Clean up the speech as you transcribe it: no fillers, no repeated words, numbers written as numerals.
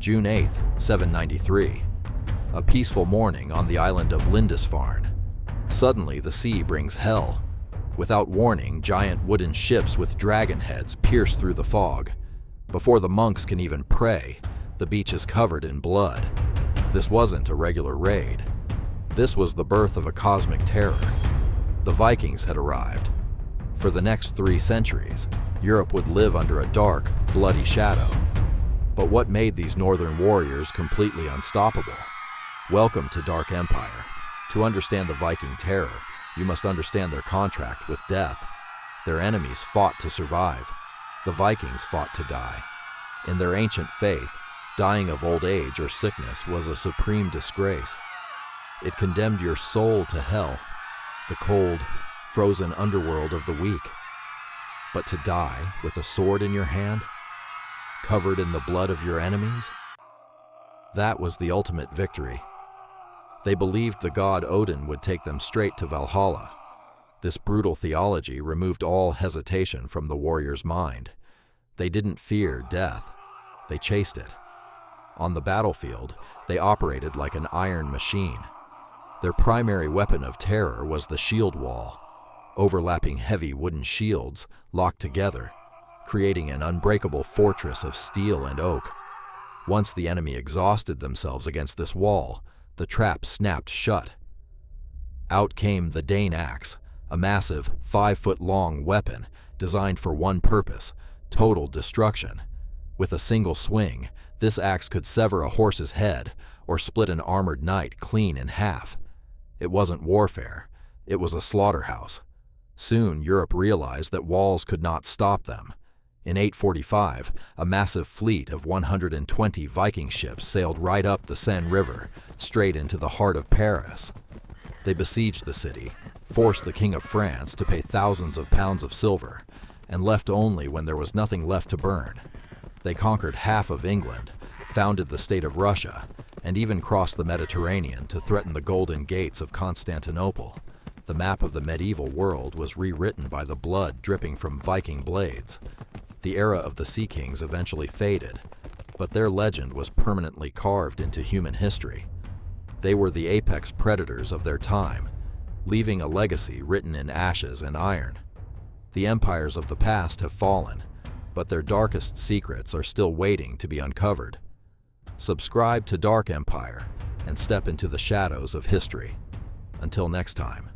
June 8, 793. A peaceful morning on the island of Lindisfarne. Suddenly, the sea brings hell. Without warning, giant wooden ships with dragon heads pierce through the fog. Before the monks can even pray, the beach is covered in blood. This wasn't a regular raid. This was the birth of a cosmic terror. The Vikings had arrived. For the next 3 centuries, Europe would live under a dark, bloody shadow. But what made these northern warriors completely unstoppable? Welcome to Dark Empire. To understand the Viking terror, you must understand their contract with death. Their enemies fought to survive. The Vikings fought to die. In their ancient faith, dying of old age or sickness was a supreme disgrace. It condemned your soul to hell, the cold, frozen underworld of the weak. But to die with a sword in your hand, covered in the blood of your enemies, that was the ultimate victory. They believed the god Odin would take them straight to Valhalla. This brutal theology removed all hesitation from the warrior's mind. They didn't fear death. They chased it. On the battlefield, they operated like an iron machine. Their primary weapon of terror was the shield wall, overlapping heavy wooden shields locked together, creating an unbreakable fortress of steel and oak. Once the enemy exhausted themselves against this wall, the trap snapped shut. Out came the Dane axe, a massive 5-foot-long weapon designed for one purpose: total destruction. With a single swing, this axe could sever a horse's head or split an armored knight clean in half. It wasn't warfare, it was a slaughterhouse. Soon Europe realized that walls could not stop them. In 845, a massive fleet of 120 Viking ships sailed right up the Seine River, straight into the heart of Paris. They besieged the city, forced the King of France to pay thousands of pounds of silver, and left only when there was nothing left to burn. They conquered half of England, founded the state of Russia, and even crossed the Mediterranean to threaten the Golden Gates of Constantinople. The map of the medieval world was rewritten by the blood dripping from Viking blades. The era of the Sea Kings eventually faded, but their legend was permanently carved into human history. They were the apex predators of their time, leaving a legacy written in ashes and iron. The empires of the past have fallen, but their darkest secrets are still waiting to be uncovered. Subscribe to Dark Empire and step into the shadows of history. Until next time.